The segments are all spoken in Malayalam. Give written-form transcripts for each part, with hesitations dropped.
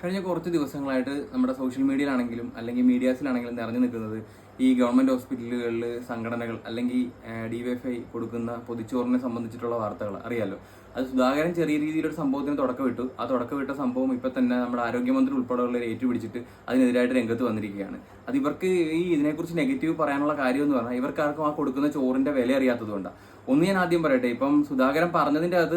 കഴിഞ്ഞ കുറച്ച് ദിവസങ്ങളായിട്ട് നമ്മുടെ സോഷ്യൽ മീഡിയയിലാണെങ്കിലും അല്ലെങ്കിൽ മീഡിയാസിലാണെങ്കിലും നിറഞ്ഞു നിൽക്കുന്നത് ഈ ഗവൺമെന്റ് ഹോസ്പിറ്റലുകളിൽ സംഘടനകൾ അല്ലെങ്കിൽ ഡിവൈഎഫ്ഐ കൊടുക്കുന്ന പൊതിച്ചോറിനെ സംബന്ധിച്ചിട്ടുള്ള വാർത്തകൾ അറിയാലോ. അത് സുധാകരൻ ചെറിയ രീതിയിലൊരു സംഭവത്തിന് തുടക്കമിട്ടു. ആ തുടക്കമിട്ട സംഭവം ഇപ്പൊ തന്നെ നമ്മുടെ ആരോഗ്യമന്ത്രി ഉൾപ്പെടെയുള്ളവർ ഏറ്റുപിടിച്ചിട്ട് അതിനെതിരായിട്ട് രംഗത്ത് വന്നിരിക്കുകയാണ്. അത് ഇവർക്ക് ഇതിനെക്കുറിച്ച് നെഗറ്റീവ് പറയാനുള്ള കാര്യം എന്ന് പറഞ്ഞാൽ ഇവർക്കാർക്കും ആ കൊടുക്കുന്ന ചോറിന്റെ വില അറിയാത്തതുകൊണ്ടാണ്. ഒന്ന് ഞാൻ ആദ്യം പറയട്ടെ, ഇപ്പം സുധാകരൻ പറഞ്ഞതിന്റെ അത്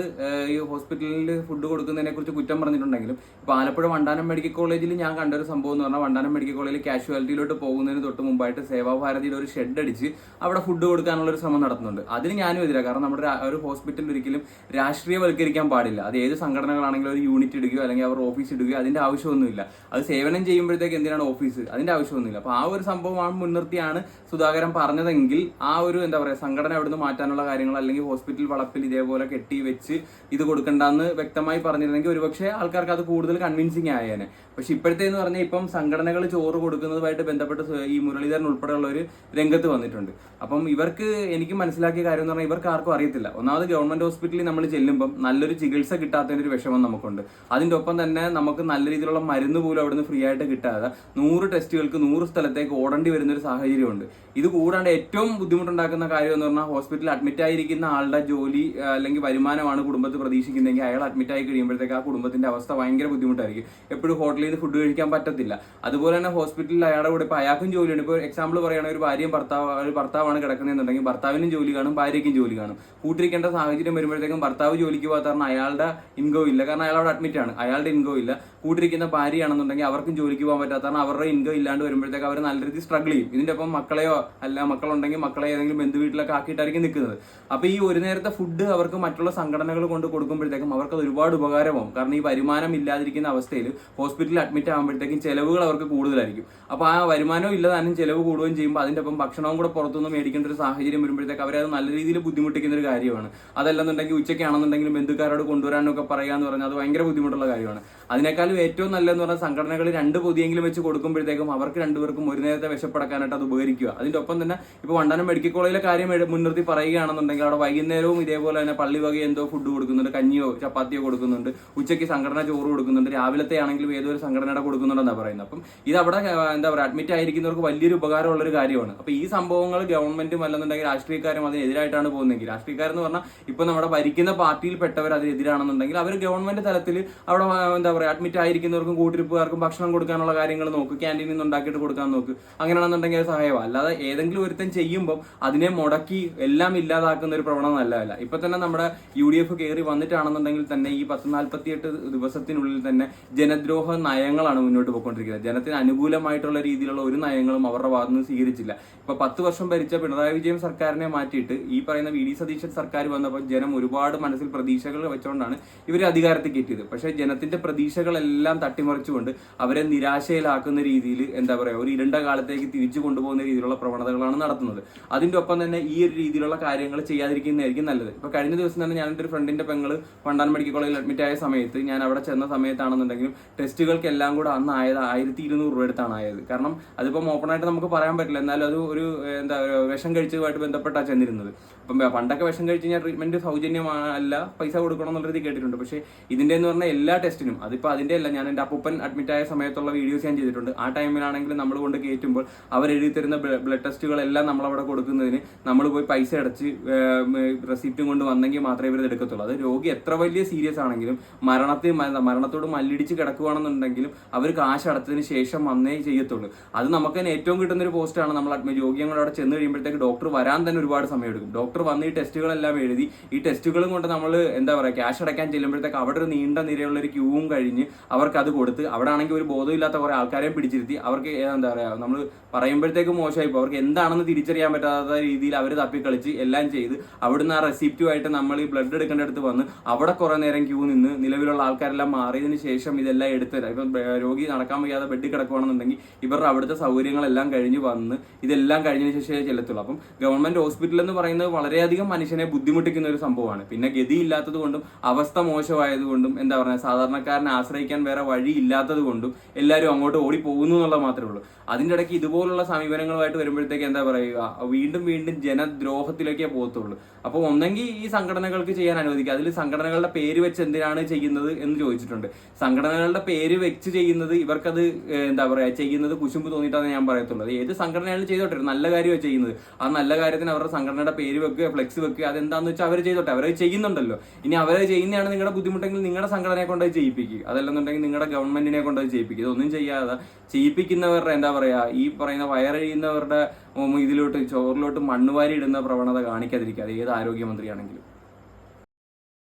ഈ ഹോസ്പിറ്റലിൽ ഫുഡ് കൊടുക്കുന്നതിനെ കുറിച്ച് കുറ്റം പറഞ്ഞിട്ടുണ്ടെങ്കിലും ഇപ്പൊ ആലപ്പുഴ വണ്ടാനം മെഡിക്കൽ കോളേജിൽ ഞാൻ കണ്ടൊരു സംഭവം എന്ന് പറഞ്ഞാൽ വണ്ടാനം മെഡിക്കൽ കോളേജിൽ കാഷ്വാലിറ്റിയിലോട്ട് പോകുന്നതിന് തൊട്ട് മുമ്പായിട്ട് സേവാഭാരതിയുടെ ഒരു ഷെഡ് അടിച്ച് അവിടെ ഫുഡ് കൊടുക്കാനുള്ള ഒരു ശ്രമം നടത്തുന്നുണ്ട്. അതിന് ഞാനും എതിരാണ്. കാരണം നമ്മുടെ ഒരു ഹോസ്പിറ്റലിൽ ഒരിക്കലും രാഷ്ട്രീയവൽക്കരിക്കാൻ പാടില്ല. അത് ഏത് സംഘടനകളാണെങ്കിലും ഒരു യൂണിറ്റ് ഇടുകയോ അല്ലെങ്കിൽ അവർ ഓഫീസ് ഇടുകയോ അതിന്റെ ആവശ്യമൊന്നുമില്ല. അത് സേവനം ചെയ്യുമ്പോഴത്തേക്ക് എന്തിനാണ് ഓഫീസ്, അതിന്റെ ആവശ്യമൊന്നുമില്ല. അപ്പൊ ആ ഒരു സംഭവമാണ് മുൻനിർത്തിയാണ് സുധാകരൻ പറഞ്ഞതെങ്കിൽ ആ ഒരു എന്താ പറയുക സംഘടന അവിടുന്ന് മാറ്റാനുള്ള കാര്യങ്ങൾ അല്ലെങ്കിൽ ഹോസ്പിറ്റൽ വളപ്പിൽ ഇതേപോലെ കെട്ടി വെച്ച് ഇത് കൊടുക്കണ്ടെന്ന് വ്യക്തമായി പറഞ്ഞിരുന്നെങ്കിൽ ഒരുപക്ഷെ ആൾക്കാർക്ക് അത് കൂടുതൽ കൺവിൻസിങ് ആയേനെ. പക്ഷെ ഇപ്പോഴത്തേന്ന് പറഞ്ഞാൽ ഇപ്പം സംഘടനകൾ ചോറ് കൊടുക്കുന്നതുമായിട്ട് ബന്ധപ്പെട്ട് ഈ മുരളീധരൻ ഉൾപ്പെടെയുള്ളവർ രംഗത്ത് വന്നിട്ടുണ്ട്. അപ്പം ഇവർക്ക് എനിക്ക് മനസ്സിലാക്കിയ കാര്യം എന്ന് പറഞ്ഞാൽ ഇവർക്ക് ആർക്കും അറിയത്തില്ല. ഒന്നാമത് ഗവൺമെന്റ് ഹോസ്പിറ്റലിൽ നമ്മൾ ചെല്ലുമ്പം നല്ലൊരു ചികിത്സ കിട്ടാത്തതിന്റെ ഒരു വിഷമം നമുക്കുണ്ട്. അതിന്റെ ഒപ്പം തന്നെ നമുക്ക് നല്ല രീതിയിലുള്ള മരുന്ന് പോലും അവിടുന്ന് ഫ്രീ ആയിട്ട് കിട്ടാതെ 100 ടെസ്റ്റുകൾക്ക് 100 സ്ഥലത്തേക്ക് ഓടേണ്ടി വരുന്ന ഒരു സാഹചര്യമുണ്ട്. ഇത് കൂടാണ്ട് ഏറ്റവും ബുദ്ധിമുട്ടുണ്ടാക്കുന്ന കാര്യം എന്ന് പറഞ്ഞാൽ ഹോസ്പിറ്റലിൽ അഡ്മിറ്റ് ആയിരിക്കുന്ന ആളുടെ ജോലി അല്ലെങ്കിൽ വരുമാനമാണ് കുടുംബത്തിൽ പ്രതീക്ഷിക്കുന്നതെങ്കിൽ അയാൾ അഡ്മിറ്റ് ആയി കഴിയുമ്പോഴത്തേക്ക് ആ കുടുംബത്തിന്റെ അവസ്ഥ ഭയങ്കര ബുദ്ധിമുട്ടായിരിക്കും. എപ്പോഴും ഹോട്ടലിൽ നിന്ന് ഫുഡ് കഴിക്കാൻ പറ്റത്തില്ല. അതുപോലെ തന്നെ ഹോസ്പിറ്റലിൽ അയാളുടെ കൂടെ ഇപ്പോൾ അയാൾക്കും ജോലിയുണ്ട്. ഇപ്പോൾ എക്സാമ്പിൾ പറയുകയാണെങ്കിൽ ഒരു ഭാര്യയും ഭർത്താവാണ് കിടക്കുന്നതെന്നുണ്ടെങ്കിൽ ഭർത്താവിനും ജോലി കാണും, ഭാര്യയ്ക്കും ജോലി കാണും. കൂട്ടിരിക്കേണ്ട സാഹചര്യം വരുമ്പോഴത്തേക്കും ഭർത്താവ് ജോലിക്ക് പോകാത്ത കാരണം അയാളുടെ ഇൻകം ഇല്ല, കാരണം അയാൾ അവിടെ അഡ്മിറ്റ് ആണ്, അയാളുടെ ഇൻകം ഇല്ല. കൂട്ടിരിക്കുന്ന ഭാര്യയാണെന്നുണ്ടെങ്കിൽ അവർക്കും ജോലിക്ക് പോകാൻ പറ്റാത്ത കാരണം അവരുടെ ഇൻകം ഇല്ലാണ്ട് വരുമ്പോഴത്തേക്ക് അവർ നല്ല രീതിയിൽ സ്ട്രഗിൾ ചെയ്യും. ഇതിന്റെ ഒപ്പം മക്കളെയോ അല്ല മക്കളുണ്ടെങ്കിൽ മക്കളെ ഏതെങ്കിലും ബന്ധു വീട്ടിലൊക്കെ ആക്കിയിട്ടായിരിക്കും നിൽക്കുന്നത്. അപ്പൊ ഈ ഒരു നേരത്തെ ഫുഡ് അവർക്ക് മറ്റുള്ള സംഘടനകൾ കൊണ്ട് കൊടുക്കുമ്പോഴത്തേക്കും അവർക്ക് അത് ഒരുപാട് ഉപകാരമാവും. കാരണം ഈ വരുമാനം ഇല്ലാതിരിക്കുന്ന അവസ്ഥയിൽ ഹോസ്പിറ്റലിൽ അഡ്മിറ്റ് ആകുമ്പോഴത്തേക്കും ചെലവുകൾ അവർക്ക് കൂടുതലായിരിക്കും. അപ്പൊ ആ വരുമാനവും ഇല്ലാതാനും ചെലവ് കൂടുകയും ചെയ്യുമ്പോൾ അതിന്റെ ഒപ്പം ഭക്ഷണവും കൂടെ പുറത്തുനിന്ന് മേടിക്കേണ്ട ഒരു സാഹചര്യം വരുമ്പോഴത്തേക്ക് അവരെ അത് നല്ല രീതിയിൽ ബുദ്ധിമുട്ടിക്കുന്ന ഒരു കാര്യമാണ്. അതല്ലെന്നുണ്ടെങ്കിൽ ഉച്ചയ്ക്കാണെന്നുണ്ടെങ്കിലും ബന്ധുക്കാരോട് കൊണ്ടുവരാനൊക്കെ പറയാന്ന് പറഞ്ഞാൽ അത് ഭയങ്കര ബുദ്ധിമുട്ടുള്ള കാര്യമാണ്. അതിനേക്കാളും ഏറ്റവും നല്ലതെന്ന് പറഞ്ഞാൽ സംഘടനകൾ 2 പൊതിയെങ്കിലും വെച്ച് കൊടുക്കുമ്പോഴത്തേക്കും അവർക്ക് രണ്ടുപേർക്കും ഒരു നേരത്തെ വിശപ്പടക്കാനായിട്ട് അത് ഉപകരിക്കുക. അതിന്റെ ഒപ്പം തന്നെ ഇപ്പൊ വണ്ടാനം മെഡിക്കൽ കോളേജിലെ കാര്യം മുൻനിർത്തി പറയുകയാണെന്നുണ്ടെങ്കിൽ അവിടെ വൈകുന്നേരവും ഇതേപോലെ തന്നെ പള്ളി വക എന്തോ ഫുഡ് കൊടുക്കുന്നുണ്ട്, കഞ്ഞിയോ ചപ്പാത്തിയോ കൊടുക്കുന്നുണ്ട്, ഉച്ചയ്ക്ക് സംഘടന ചോറ് കൊടുക്കുന്നുണ്ട്, രാവിലത്തെ ആണെങ്കിലും ഏതൊരു സംഘടനയുടെ കൊടുക്കുന്നുണ്ടെന്നാണ് പറയുന്നത്. അപ്പം ഇത് അവിടെ എന്താ പറയുക അഡ്മിറ്റ് ആയിരിക്കുന്നവർക്ക് വലിയൊരു ഉപകാരമുള്ള ഒരു കാര്യമാണ്. അപ്പൊ ഈ സംഭവങ്ങൾ ഗവൺമെന്റും അല്ലെന്നുണ്ടെങ്കിൽ രാഷ്ട്രീയക്കാരും അതിനെതിരായിട്ടാണ് പോകുന്നതെങ്കിൽ രാഷ്ട്രീയക്കാരെന്ന് പറഞ്ഞാൽ ഇപ്പൊ നമ്മുടെ ഭരിക്കുന്ന പാർട്ടിയിൽപ്പെട്ടവർ അതിനെതിരാണെന്നുണ്ടെങ്കിൽ അവർ ഗവൺമെന്റ് തലത്തിൽ അവിടെ എന്താ പറയുക അഡ്മിറ്റ് ആയിരിക്കുന്നവർക്കും കൂട്ടിരിപ്പുകാർക്കും ഭക്ഷണം കൊടുക്കാനുള്ള കാര്യങ്ങൾ നോക്ക്, ക്യാൻറ്റീനിൽ നിന്ന് ഉണ്ടാക്കിയിട്ട് കൊടുക്കാൻ നോക്ക്. അങ്ങനെയാണെന്നുണ്ടെങ്കിൽ അത് സഹായമാണ്. അല്ലാതെ ഏതെങ്കിലും ഒരുത്തൻ ചെയ്യുമ്പോൾ അതിനെ മുടക്കി എല്ലാം ഇല്ലാതാക്കുന്ന ഒരു പ്രവണത നല്ലതല്ല. ഇപ്പൊ തന്നെ നമ്മുടെ UDF കയറി വന്നിട്ടാണെന്നുണ്ടെങ്കിൽ തന്നെ ഈ 1048 ദിവസത്തിനുള്ളിൽ തന്നെ ജനദ്രോഹ നയങ്ങളാണ് മുന്നോട്ട് പോയിക്കൊണ്ടിരിക്കുന്നത്. ജനത്തിന് അനുകൂലമായിട്ടുള്ള രീതിയിലുള്ള ഒരു നയങ്ങളും അവരുടെ ഭാഗത്ത് നിന്ന് സ്വീകരിച്ചില്ല. ഇപ്പൊ 10 വർഷം ഭരിച്ച പിണറായി വിജയൻ സർക്കാരിനെ മാറ്റിയിട്ട് ഈ പറയുന്ന VD സതീശൻ സർക്കാർ വന്നപ്പോൾ ജനം ഒരുപാട് മനസ്സിൽ പ്രതീക്ഷകൾ വെച്ചുകൊണ്ടാണ് ഇവർ അധികാരത്തിൽ കയറ്റിയത്. പക്ഷേ ജനത്തിന്റെ പ്രതീക്ഷകളെല്ലാം തട്ടിമറിച്ചുകൊണ്ട് അവരെ നിരാശയിലാക്കുന്ന രീതിയിൽ എന്താ പറയുക ഒരു ഇരുണ്ട കാലത്തേക്ക് തിരിച്ചു കൊണ്ടുപോകുന്ന രീതിയിലുള്ള പ്രവണതകളാണ് നടത്തുന്നത്. അതിന്റെ ഒപ്പം തന്നെ ഈ ഒരു രീതിയിലുള്ള കാര്യങ്ങൾ ചെയ്യാതിരിക്കുന്നതായിരിക്കും നല്ലത്. ഇപ്പൊ കഴിഞ്ഞ ദിവസം തന്നെ ഞാൻ എൻ്റെ ഒരു ഫ്രണ്ടിന്റെ പെങ്ങള് വണ്ടാനം മെഡിക്കൽ കോളേജിൽ അഡ്മിറ്റ് ആയ സമയത്ത് ഞാൻ അവിടെ ചെന്ന സമയത്താണെന്നുണ്ടെങ്കിലും ടെസ്റ്റുകൾക്കെല്ലാം കൂടെ അന്ന് ആയത് 1200 രൂപ അടുത്താണ് ആയത്. കാരണം അതിപ്പം ഓപ്പണായിട്ട് നമുക്ക് പറയാൻ പറ്റില്ല, എന്നാലും അത് ഒരു എന്താ വിഷം കഴിച്ചതുമായിട്ട് ബന്ധപ്പെട്ടാണ് ചെന്നിരുന്നത്. അപ്പം പണ്ടൊക്കെ വിഷം കഴിച്ച് കഴിഞ്ഞാൽ ട്രീറ്റ്മെന്റ് സൗജന്യമല്ല, പൈസ കൊടുക്കണം എന്നുള്ള രീതി കേട്ടിട്ടുണ്ട്. പക്ഷേ ഇതിന്റെ എന്ന് പറഞ്ഞാൽ എല്ലാ ടെസ്റ്റിനും അതിപ്പോൾ അതിന്റെ അല്ല, ഞാൻ എൻ്റെ അപ്പൂപ്പൻ അഡ്മിറ്റ് ആയ സമയത്തുള്ള വീഡിയോസ് ഞാൻ ചെയ്തിട്ടുണ്ട്. ആ ടൈമിലാണെങ്കിൽ നമ്മൾ കൊണ്ട് കയറ്റുമ്പോൾ അവർ എഴുതി തരുന്ന ബ്ലഡ് ടെസ്റ്റുകളെല്ലാം നമ്മളവിടെ കൊടുക്കുന്നതിന് നമ്മൾ പോയി പൈസ അടച്ച് റെസിപ്റ്റും കൊണ്ട് വന്നെങ്കിൽ മാത്രമേ ഇവർ എടുക്കത്തുള്ളൂ. അത് രോഗി എത്ര വലിയ സീരിയസ് ആണെങ്കിലും മരണത്തോട് മല്ലിടിച്ച് കിടക്കുകയാണെന്നുണ്ടെങ്കിലും അവർ കാശ് അടച്ചതിന് ശേഷം വന്നേ ചെയ്യത്തുള്ളൂ. അത് നമുക്ക് തന്നെ ഏറ്റവും കിട്ടുന്ന ഒരു പോസ്റ്റാണ്. നമ്മൾ രോഗികൾ അവിടെ ചെന്ന് കഴിയുമ്പോഴത്തേക്ക് ഡോക്ടർ വരാൻ തന്നെ ഒരുപാട് സമയം എടുക്കും. ഡോക്ടർ വന്ന് ഈ ടെസ്റ്റുകളെല്ലാം എഴുതി ഈ ടെസ്റ്റുകളും കൊണ്ട് നമ്മൾ എന്താ പറയുക ക്യാഷ് അടയ്ക്കാൻ ചെല്ലുമ്പോഴത്തേക്ക് അവിടെ ഒരു നീണ്ട നിരയുള്ള ഒരു ക്യൂവും കഴിഞ്ഞ് അവർക്ക് അത് കൊടുത്ത് അവിടെ ആണെങ്കിൽ ഒരു ബോധമില്ലാത്ത കുറെ ആൾക്കാരെയും പിടിച്ചിരുത്തി അവർക്ക് എന്താ പറയുക നമ്മൾ പറയുമ്പോഴത്തേക്ക് മോശമായിപ്പോൾ അവർക്ക് എന്താണെന്ന് തിരിച്ചറിയാൻ പറ്റാത്ത രീതിയിൽ അവർ തപ്പിക്കളിച്ച് എല്ലാം ചെയ്ത് അവിടുന്ന് ആ റെസിപ്റ്റുമായിട്ട് നമ്മൾ ഈ ബ്ലഡ് എടുക്കേണ്ട അടുത്ത് വന്ന് അവിടെ കുറെ നേരം ക്യൂ നിന്ന് നിലവിലുള്ള ആൾക്കാരെല്ലാം മാറിയതിന് ശേഷം ഇതെല്ലാം എടുത്തരാം. ഇപ്പം രോഗി നടക്കാൻ വയ്യാതെ ബെഡിൽ കിടക്കുകയാണെന്നുണ്ടെങ്കിൽ ഇവരുടെ അവിടുത്തെ സൗകര്യങ്ങളെല്ലാം കഴിഞ്ഞ് വന്ന് ഇതെല്ലാം കഴിഞ്ഞതിന് ശേഷമേ ചെല്ലത്തുള്ളൂ. അപ്പം ഗവൺമെന്റ് ഹോസ്പിറ്റൽ എന്ന് പറയുന്നത് വളരെ വളരെയധികം മനുഷ്യനെ ബുദ്ധിമുട്ടിക്കുന്ന ഒരു സംഭവമാണ്. പിന്നെ ഗതിയില്ലാത്തത് കൊണ്ടും അവസ്ഥ മോശമായതുകൊണ്ടും എന്താ പറയുക, സാധാരണക്കാരനെ ആശ്രയിക്കാൻ വേറെ വഴി ഇല്ലാത്തത് കൊണ്ടും എല്ലാവരും അങ്ങോട്ട് ഓടി പോകുന്നു എന്നുള്ളത് മാത്രമേ ഉള്ളൂ. അതിൻ്റെ ഇടയ്ക്ക് ഇതുപോലുള്ള സമീപനങ്ങളുമായിട്ട് വരുമ്പോഴത്തേക്ക് എന്താ പറയുക, വീണ്ടും വീണ്ടും ജനദ്രോഹത്തിലേക്കേ പോകത്തുള്ളൂ. അപ്പോൾ ഒന്നെങ്കിൽ ഈ സംഘടനകൾക്ക് ചെയ്യാൻ അനുവദിക്കുക. അതിൽ സംഘടനകളുടെ പേര് വെച്ച് എന്തിനാണ് ചെയ്യുന്നത് എന്ന് ചോദിച്ചിട്ടുണ്ട്. സംഘടനകളുടെ പേര് വെച്ച് ചെയ്യുന്നത് ഇവർക്കത് എന്താ പറയുക, ചെയ്യുന്നത് കുശുമ്പ് തോന്നിയിട്ടാണ് ഞാൻ പറയത്തുള്ളത്. ഏത് സംഘടനയാണ് ചെയ്തോട്ടെ, നല്ല കാര്യമാണ് ചെയ്യുന്നത്. ആ നല്ല കാര്യത്തിന് അവരുടെ സംഘടനയുടെ പേര് വെക്കുക, ഫ്ലെക്സ് വെക്കുക, അതെന്താണെന്ന് വെച്ചാൽ അവർ ചെയ്തോട്ടെ. അവരത് ചെയ്യുന്നുണ്ടല്ലോ. ഇനി അവരെ ചെയ്യുന്നതാണ് നിങ്ങളുടെ ബുദ്ധിമുട്ടെങ്കിൽ നിങ്ങളുടെ സംഘടനയെ കൊണ്ടത് ചെയ്യിപ്പിക്കുക. അതല്ലെന്നുണ്ടെങ്കിൽ നിങ്ങളുടെ ഗവൺമെന്റിനെ കൊണ്ടത് ചെയ്യിപ്പിക്കുക. ഇതൊന്നും ചെയ്യാതെ ചെയ്യിപ്പിക്കുന്നവരുടെ എന്താ പറയുക, ഈ പറയുന്ന വയറഴിയുന്നവരുടെ ഇതിലോട്ട് ചോറിലോട്ട് മണ്ണുവാരി ഇടുന്ന പ്രവണത കാണിക്കാതിരിക്കുക. അത് ഏത് ആരോഗ്യമന്ത്രിയാണെങ്കിലും.